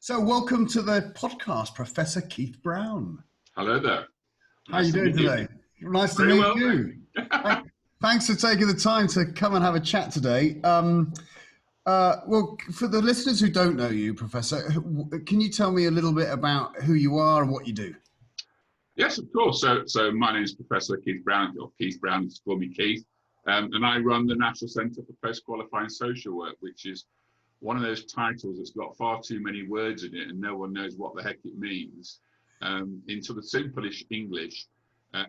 So welcome to the podcast, Professor Keith Brown. Hello there. How are you doing today? Nice to Very meet well, you. Thanks for taking the time to come and have a chat today. Well, for the listeners who don't know you, Professor, can you tell me a little bit about who you are and what you do? Yes, of course. So my name is Professor Keith Brown, or Keith Brown, just call me Keith. And I run the National Centre for Post-Qualifying Social Work, which is one of those titles that's got far too many words in it and no one knows what the heck it means. In sort of simplish English,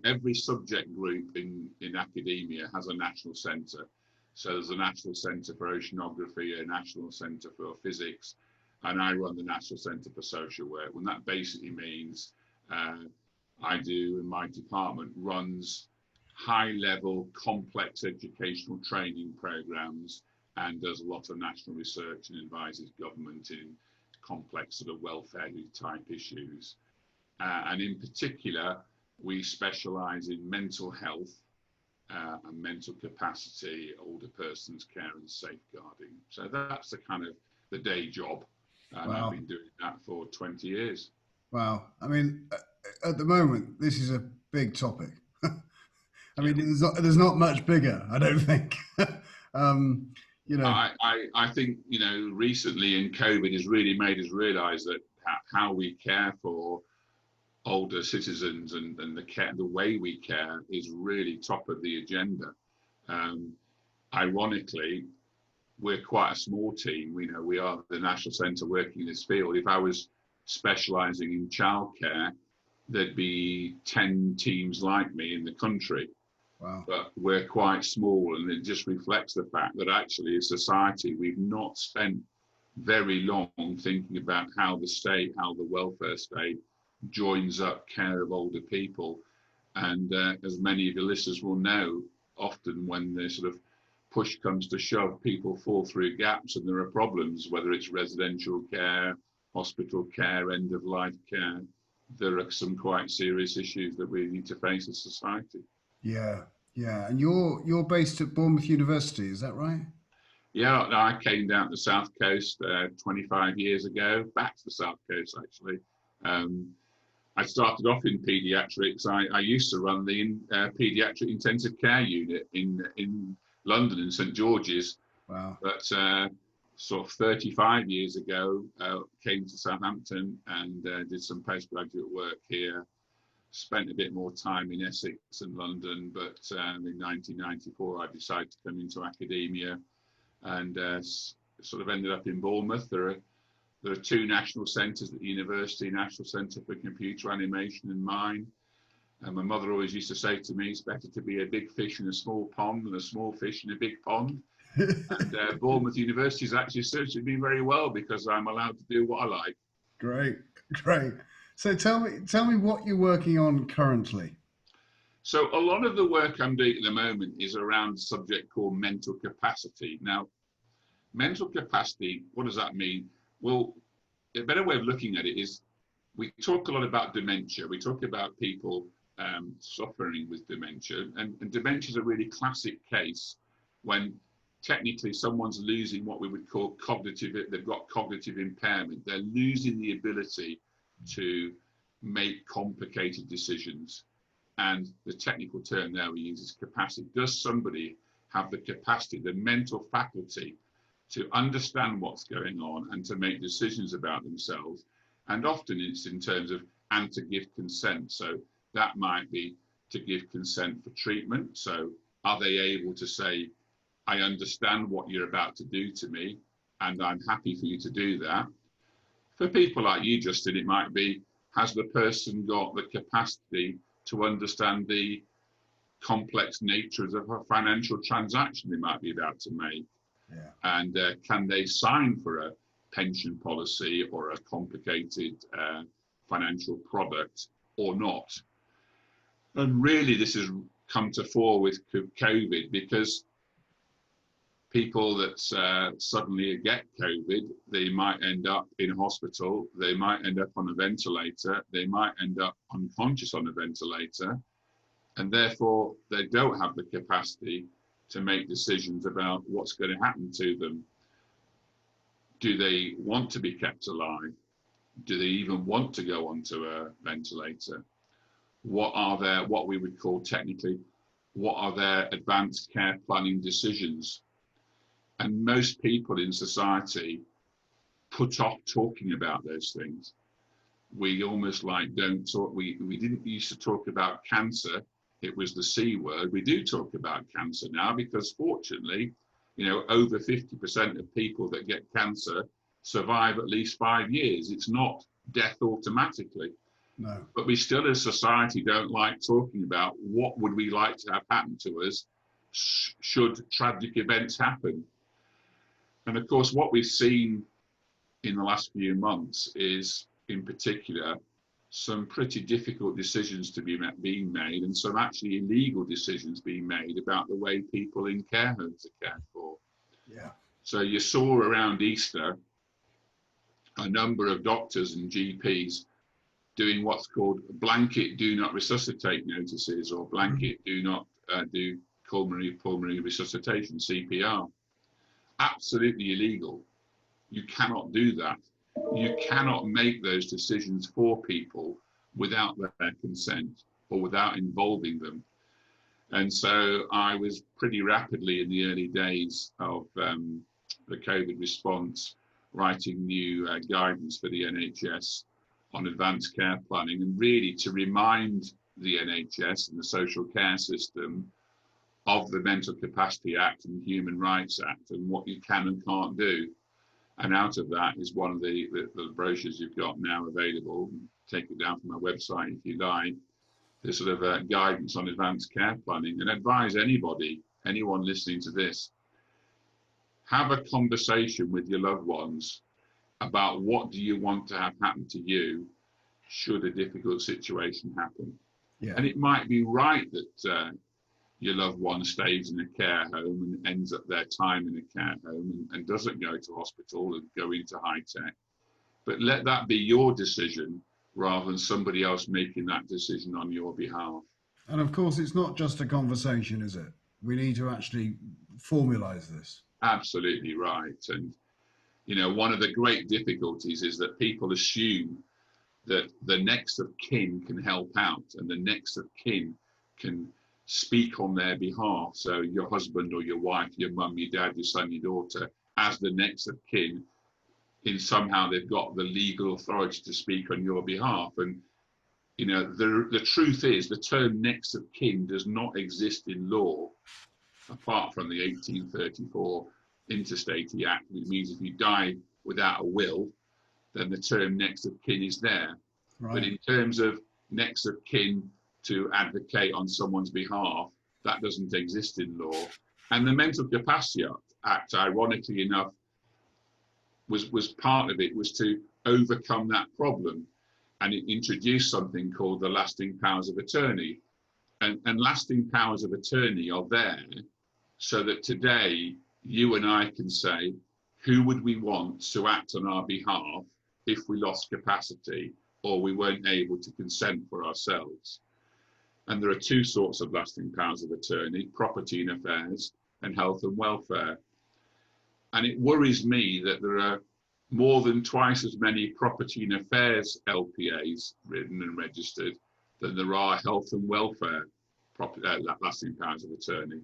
every subject group in academia has a national centre. So there's a National Centre for Oceanography, a National Centre for Physics, and I run the National Centre for Social Work. And that basically means I do, and my department runs high-level, complex educational training programs and does a lot of national research and advises government in complex sort of welfare type issues. And in particular, we specialise in mental health and mental capacity, older persons care and safeguarding. So that's the kind of the day job. And Wow. I've been doing that for 20 years. Wow. I mean, at the moment, this is a big topic. I mean, there's not much bigger, I don't think. You know, I think, you know, recently in COVID has really made us realise that how we care for older citizens and the way we care is really top of the agenda. Ironically, we're quite a small team. We are the National Centre working in this field. If I was specialising in childcare, there'd be 10 teams like me in the country. wow. But we're quite small, and it just reflects the fact that actually as society, we've not spent very long thinking about how the state, how the welfare state joins up care of older people. And as many of your listeners will know, often when the sort of push comes to shove, people fall through gaps and there are problems, whether it's residential care, hospital care, end of life care. There are some quite serious issues that we need to face as society. Yeah. And you're based at Bournemouth University, is that right? Yeah, I came down to the South Coast 25 years ago, back to the South Coast actually. I started off in paediatrics. I used to run the paediatric intensive care unit in London, in St George's. Wow. But sort of 35 years ago, came to Southampton and did some postgraduate work here. Spent a bit more time in Essex and London, but in 1994 I decided to come into academia and sort of ended up in Bournemouth. There are two national centres at the university, National Centre for Computer Animation and mine. And my mother always used to say to me, it's better to be a big fish in a small pond than a small fish in a big pond. And Bournemouth University has actually served me very well because I'm allowed to do what I like. Great. So tell me what you're working on currently. So a lot of the work I'm doing at the moment is around a subject called mental capacity. Now, mental capacity, what does that mean? Well, a better way of looking at it is we talk a lot about dementia. We talk about people suffering with dementia, and dementia is a really classic case when technically someone's losing what we would call cognitive, they've got cognitive impairment. They're losing the ability to make complicated decisions. And the technical term there we use is capacity. Does somebody have the capacity, the mental faculty to understand what's going on and to make decisions about themselves? And often it's in terms of, and to give consent. So that might be to give consent for treatment. So are they able to say, I understand what you're about to do to me, and I'm happy for you to do that? For people like you, Justin, it might be, has the person got the capacity to understand the complex natures of a financial transaction they might be about to make? Yeah. And can they sign for a pension policy or a complicated financial product or not? And really, this has come to fore with COVID because people that suddenly get COVID, they might end up in hospital, they might end up on a ventilator, they might end up unconscious on a ventilator, and therefore they don't have the capacity to make decisions about what's going to happen to them. Do they want to be kept alive? Do they even want to go onto a ventilator? What are their, what we would call technically, what are their advanced care planning decisions? And most people in society put off talking about those things. We almost like don't talk. We didn't used to talk about cancer. It was the C word. We do talk about cancer now because fortunately, you know, over 50% of people that get cancer survive at least 5 years. It's not death automatically. No. But we still as society don't like talking about what would we like to have happen to us should tragic events happen. And of course, what we've seen in the last few months is, in particular, some pretty difficult decisions to be being made, and some actually illegal decisions being made about the way people in care homes are cared for. Yeah. So you saw around Easter a number of doctors and GPs doing what's called blanket do not resuscitate notices, or blanket do not do pulmonary resuscitation, CPR. Absolutely illegal. You cannot do that. You cannot make those decisions for people without their consent or without involving them. And so I was pretty rapidly in the early days of the COVID response writing new guidance for the NHS on advanced care planning, and really to remind the NHS and the social care system of the Mental Capacity Act and Human Rights Act and what you can and can't do. And out of that is one of the brochures you've got now available. Take it down from my website if you like. There's sort of guidance on advanced care planning, and advise anybody, anyone listening to this, have a conversation with your loved ones about what do you want to have happen to you should a difficult situation happen. Yeah. And it might be right that your loved one stays in a care home and ends up their time in a care home and doesn't go to hospital and go into high tech. But let that be your decision rather than somebody else making that decision on your behalf. And of course, it's not just a conversation, is it? We need to actually formalize this. Absolutely right. And, you know, one of the great difficulties is that people assume that the next of kin can help out and the next of kin can speak on their behalf. So your husband or your wife, your mum, your dad, your son, your daughter, as the next of kin, in somehow they've got the legal authority to speak on your behalf. And, you know, the truth is the term next of kin does not exist in law, apart from the 1834 Intestate Act, which means if you die without a will, then the term next of kin is there. Right. But in terms of next of kin to advocate on someone's behalf, that doesn't exist in law. And the Mental Capacity Act, ironically enough, was part of it, was to overcome that problem. And it introduced something called the lasting powers of attorney. And lasting powers of attorney are there so that today you and I can say, who would we want to act on our behalf if we lost capacity or we weren't able to consent for ourselves? And there are two sorts of lasting powers of attorney: property and affairs and health and welfare. And it worries me that there are more than twice as many property and affairs LPAs written and registered than there are health and welfare lasting powers of attorney.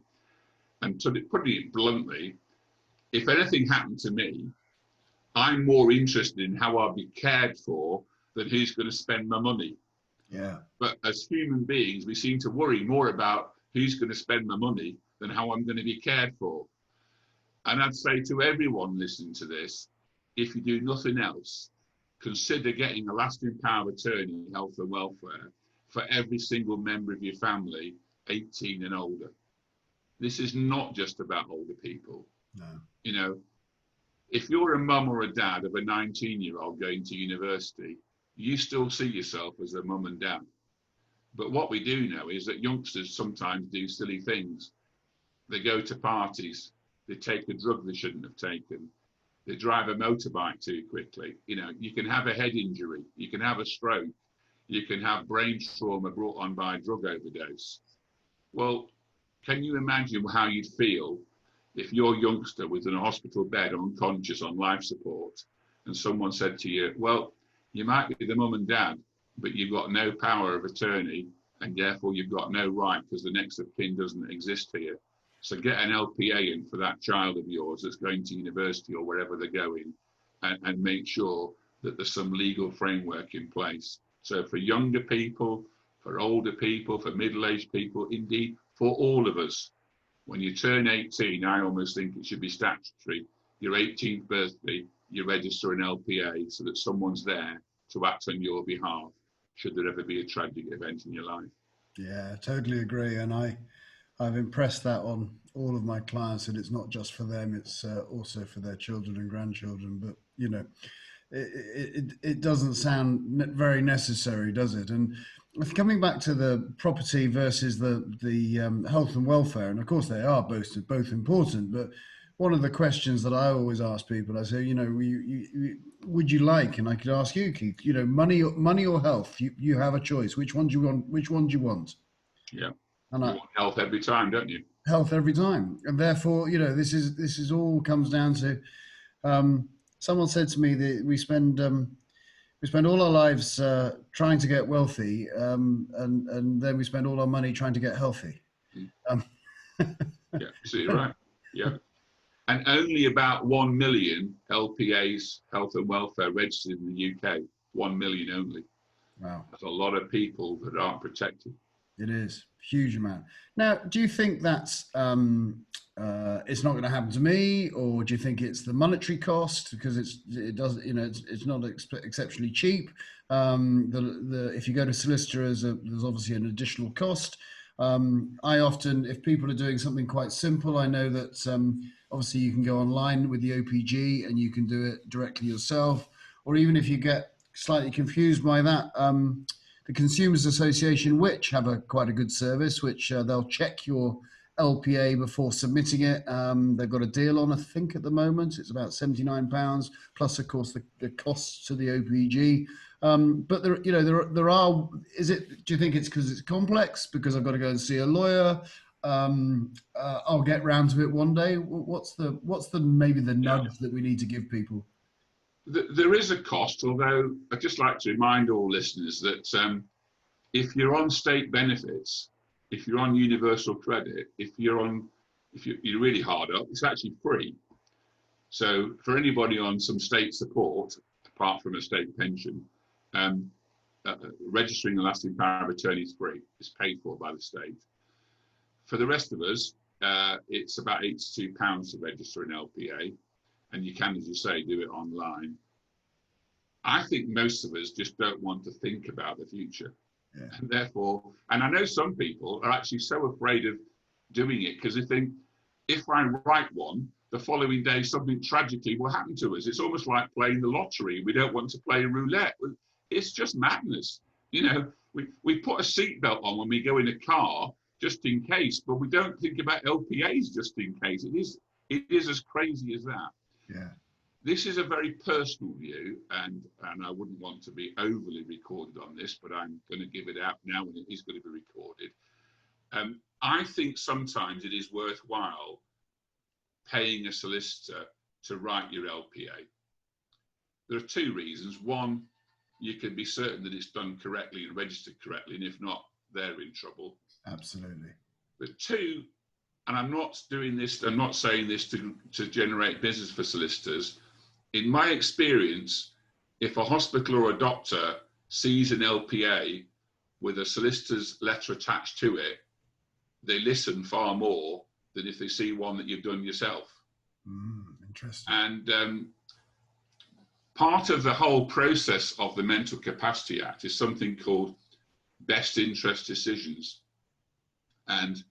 And to put it bluntly, if anything happened to me, I'm more interested in how I'll be cared for than who's going to spend my money. Yeah. But as human beings, we seem to worry more about who's going to spend my money than how I'm going to be cared for. And I'd say to everyone listening to this, if you do nothing else, consider getting a lasting power of attorney, health and welfare, for every single member of your family 18 and older. This is not just about older people. No. You know, if you're a mum or a dad of a 19-year-old going to university, you still see yourself as a mum and dad. But what we do know is that youngsters sometimes do silly things. They go to parties, they take a drug they shouldn't have taken, they drive a motorbike too quickly. You know, you can have a head injury, you can have a stroke, you can have brain trauma brought on by a drug overdose. Well, can you imagine how you'd feel if your youngster was in a hospital bed unconscious on life support and someone said to you, well, You might be the mum and dad, but you've got no power of attorney, and therefore you've got no right because the next of kin doesn't exist here. So get an LPA in for that child of yours that's going to university or wherever they're going, and make sure that there's some legal framework in place. So for younger people, for older people, for middle-aged people, indeed for all of us, when you turn 18, I almost think it should be statutory. Your 18th birthday, you register an LPA so that someone's there to act on your behalf should there ever be a tragic event in your life. Yeah, totally agree. And I've impressed that on all of my clients, that it's not just for them, it's also for their children and grandchildren. But, you know, it doesn't sound very necessary, does it? And coming back to the property versus the health and welfare, and of course they are both important, but one of the questions that I always ask people, I say, you know, would you like, and I could ask you, Keith, you know, money or health? You have a choice. Which one do you want? Which one do you want? Yeah, And you want health every time, don't you? health every time, and therefore, you know, this is all comes down to. Someone said to me that we spend all our lives trying to get wealthy, and then we spend all our money trying to get healthy. Um, Yeah, absolutely right. Yeah. And only about 1 million LPAs, health and welfare, registered in the UK. 1 million only. wow, That's a lot of people that aren't protected. it is huge amount. Now, do you think that's it's not going to happen to me, or do you think it's the monetary cost because it does, you know, it's not exceptionally cheap? If you go to solicitor, there's obviously an additional cost. I often, if people are doing something quite simple, I know that obviously you can go online with the OPG and you can do it directly yourself, or even if you get slightly confused by that, the Consumers Association, which have quite a good service, which they'll check your LPA before submitting it. They've got a deal on, I think, at the moment. It's about £79 plus, of course, the costs to the OPG. But there, you know, there are. Is it? Do you think it's because it's complex? Because I've got to go and see a lawyer. I'll get round to it one day. What's the maybe the nudge that we need to give people? There is a cost, although I'd just like to remind all listeners that if you're on state benefits, if you're on universal credit, if you're really hard up, it's actually free. So for anybody on some state support, apart from a state pension, registering a lasting power of attorney is free. It's paid for by the state. For the rest of us, it's about £82 to register an LPA, and you can, as you say, do it online. I think most of us just don't want to think about the future. Yeah. And therefore, and I know some people are actually so afraid of doing it because they think, if I write one, the following day something tragically will happen to us. It's almost like playing the lottery. We don't want to play roulette. It's just madness. You know, we put a seatbelt on when we go in a car just in case, but we don't think about LPAs just in case. It is as crazy as that. Yeah. This is a very personal view, and I wouldn't want to be overly recorded on this, but I'm going to give it out now, and it is going to be recorded. I think sometimes it is worthwhile paying a solicitor to write your LPA. There are two reasons. One, you can be certain that it's done correctly and registered correctly, and if not, they're in trouble. Absolutely. But two, and I'm not saying this to generate business for solicitors. In my experience, if a hospital or a doctor sees an LPA with a solicitor's letter attached to it, they listen far more than if they see one that you've done yourself. Interesting. And part of the whole process of the Mental Capacity Act is something called best interest decisions. And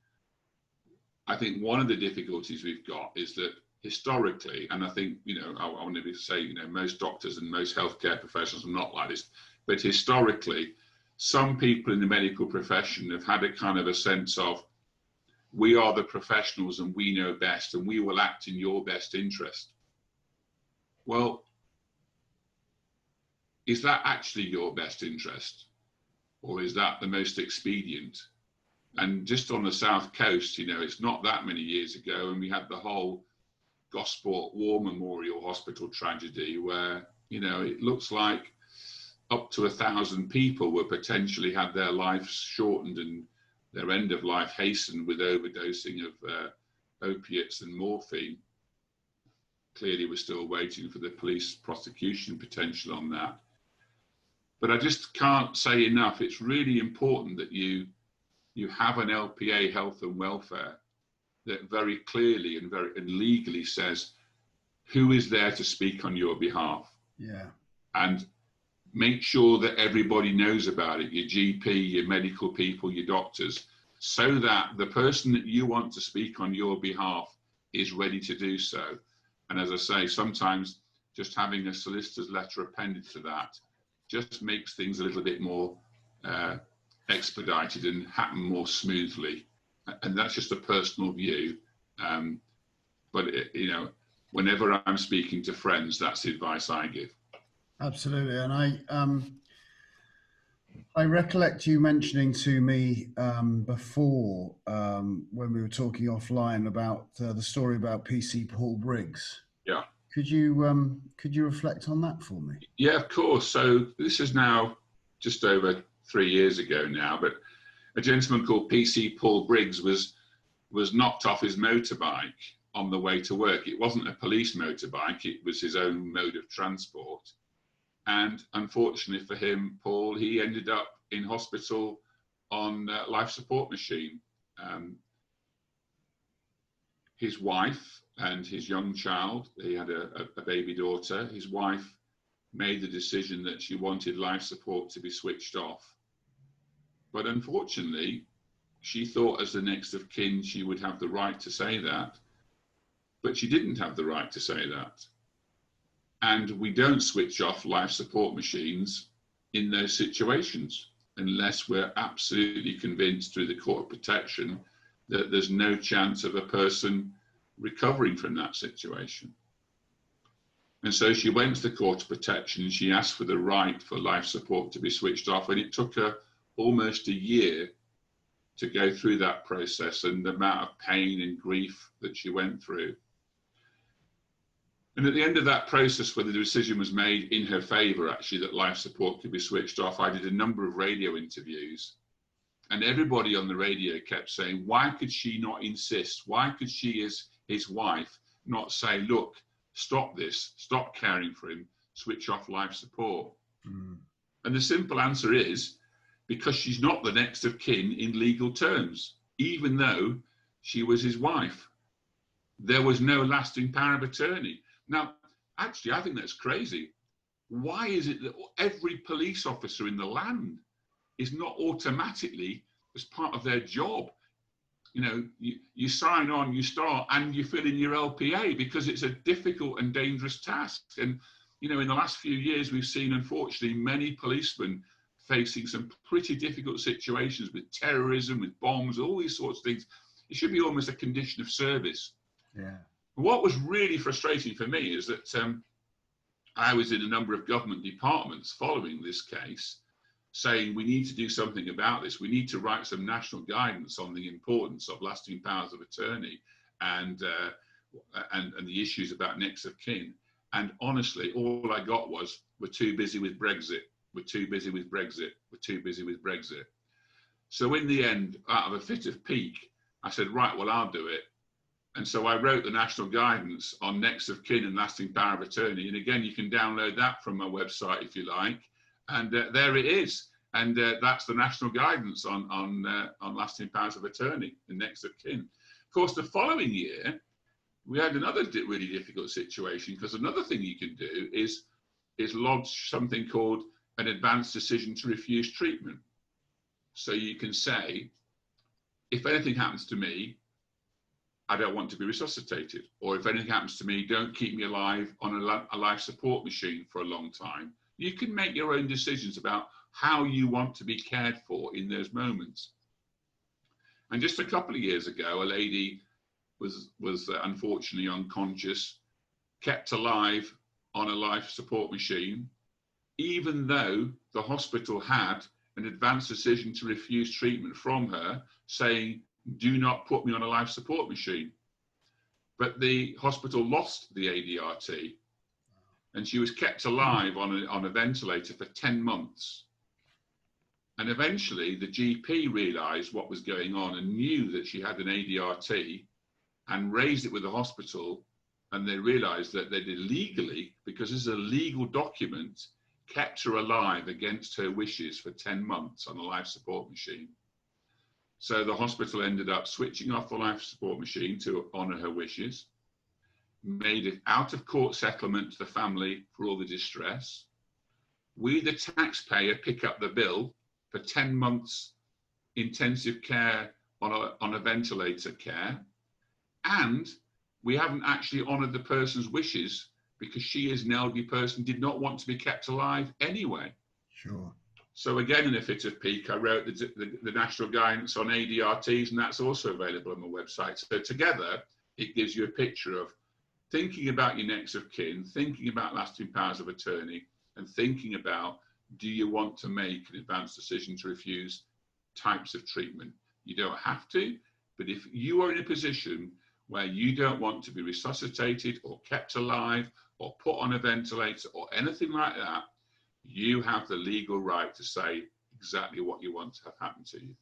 I think one of the difficulties we've got is that historically, and I think, you know, I want to say, you know, most doctors and most healthcare professionals are not like this, but historically, some people in the medical profession have had a kind of a sense of, we are the professionals and we know best and we will act in your best interest. Well, is that actually your best interest? Or is that the most expedient? And just on the South Coast, you know, it's not that many years ago, and we had the whole Gosport War Memorial Hospital tragedy where, you know, it looks like up to 1,000 people were potentially had their lives shortened and their end of life hastened with overdosing of opiates and morphine. Clearly, we're still waiting for the police prosecution potential on that. But I just can't say enough. It's really important that you have an LPA, health and welfare, that very clearly and legally says who is there to speak on your behalf. Yeah. And make sure that everybody knows about it, your GP, your medical people, your doctors, so that the person that you want to speak on your behalf is ready to do so. And as I say, sometimes just having a solicitor's letter appended to that just makes things a little bit more expedited and happen more smoothly. And that's just a personal view. But whenever I'm speaking to friends, that's the advice I give. Absolutely. And I recollect you mentioning to me before when we were talking offline about the story about PC Paul Briggs. Yeah. Could you reflect on that for me? Yeah, of course. So this is now just over 3 years ago now, but a gentleman called PC Paul Briggs was knocked off his motorbike on the way to work. It wasn't a police motorbike, it was his own mode of transport. And unfortunately for him, Paul, he ended up in hospital on a life support machine. His wife and his young child, he had a baby daughter, his wife made the decision that she wanted life support to be switched off. But unfortunately, she thought as the next of kin, she would have the right to say that, but she didn't have the right to say that. And we don't switch off life support machines in those situations unless we're absolutely convinced through the court of protection that there's no chance of a person recovering from that situation. And so she went to the court of protection and she asked for the right for life support to be switched off. And it took her almost a year to go through that process and the amount of pain and grief that she went through. And at the end of that process, where the decision was made in her favour, actually, that life support could be switched off, I did a number of radio interviews. And everybody on the radio kept saying, why could she not insist? Why could she, as his wife, not say, look, stop this, stop caring for him, switch off life support? And the simple answer is, because she's not the next of kin in legal terms, even though she was his wife. There was no lasting power of attorney. Now, actually, I think that's crazy. Why is it that every police officer in the land is not automatically, as part of their job, you sign on, you start, and you fill in your LPA, because it's a difficult and dangerous task. And, in the last few years, we've seen, unfortunately, many policemen facing some pretty difficult situations with terrorism, with bombs, all these sorts of things. It should be almost a condition of service. Yeah. What was really frustrating for me is that I was in a number of government departments following this case, saying we need to do something about this. We need to write some national guidance on the importance of lasting powers of attorney and the issues about next of kin. And honestly, all I got was, we're too busy with Brexit. We're too busy with Brexit. We're too busy with Brexit. So in the end, out of a fit of pique, I said, right, well, I'll do it. And so I wrote the national guidance on next of kin and lasting power of attorney. And again, you can download that from my website if you like. And there it is. And that's the national guidance on lasting powers of attorney and next of kin. Of course, the following year, we had another really difficult situation, because another thing you can do is lodge something called an advanced decision to refuse treatment. So you can say, if anything happens to me, I don't want to be resuscitated. Or if anything happens to me, don't keep me alive on a life support machine for a long time. You can make your own decisions about how you want to be cared for in those moments. And just a couple of years ago, a lady was unfortunately unconscious, kept alive on a life support machine, even though the hospital had an advanced decision to refuse treatment from her, saying, do not put me on a life support machine. But the hospital lost the ADRT. and she was kept alive on a ventilator for 10 months. And eventually the GP realised what was going on and knew that she had an ADRT and raised it with the hospital. And they realised that they'd illegally, because this is a legal document, kept her alive against her wishes for 10 months on a life support machine. So the hospital ended up switching off the life support machine to honour her wishes, made an out-of-court settlement to the family for all the distress. We, the taxpayer, pick up the bill for 10 months intensive care on a ventilator care, and we haven't actually honoured the person's wishes because she, as an elderly person, did not want to be kept alive anyway. Sure. So again, in a fit of pique, I wrote the national guidance on ADRTs, and that's also available on my website. So together, it gives you a picture of thinking about your next of kin, thinking about lasting powers of attorney, and thinking about, do you want to make an advanced decision to refuse types of treatment? You don't have to, but if you are in a position where you don't want to be resuscitated or kept alive or put on a ventilator or anything like that, you have the legal right to say exactly what you want to have happen to you.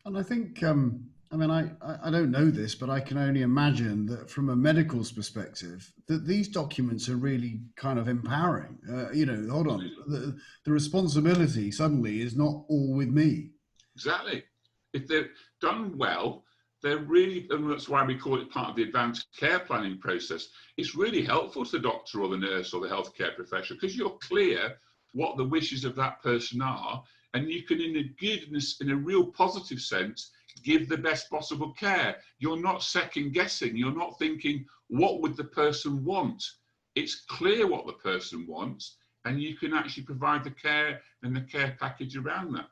And I think, I mean, I don't know this, but I can only imagine that from a medical's perspective, that these documents are really kind of empowering. You know, hold on, the responsibility suddenly is not all with me. Exactly. If they're done well, they're really, and that's why we call it part of the advanced care planning process. It's really helpful to the doctor or the nurse or the healthcare professional because you're clear what the wishes of that person are, and you can, in a good, in a real positive sense, give the best possible care. You're not second guessing. You're not thinking, what would the person want? It's clear what the person wants, and you can actually provide the care and the care package around that.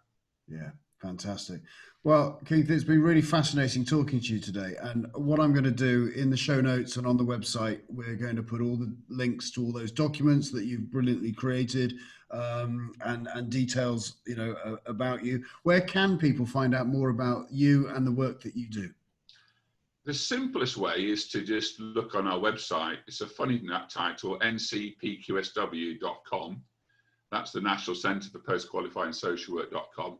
Yeah, fantastic. Well, Keith, it's been really fascinating talking to you today. And what I'm going to do in the show notes and on the website, we're going to put all the links to all those documents that you've brilliantly created, and details, you know, about you. Where can people find out more about you and the work that you do? The simplest way is to just look on our website. It's a funny title, NCPQSW.com. That's the National Centre for Post-Qualifying Social Work.com.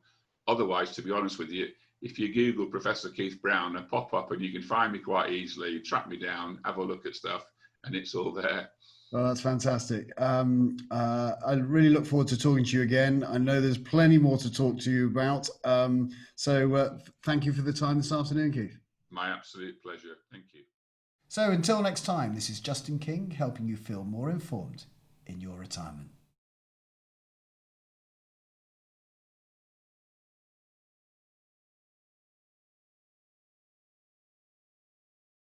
Otherwise, to be honest with you, if you Google Professor Keith Brown, I pop up and you can find me quite easily, track me down, have a look at stuff, and it's all there. Well, that's fantastic. I really look forward to talking to you again. I know there's plenty more to talk to you about. So thank you for the time this afternoon, Keith. My absolute pleasure. Thank you. So until next time, this is Justin King helping you feel more informed in your retirement.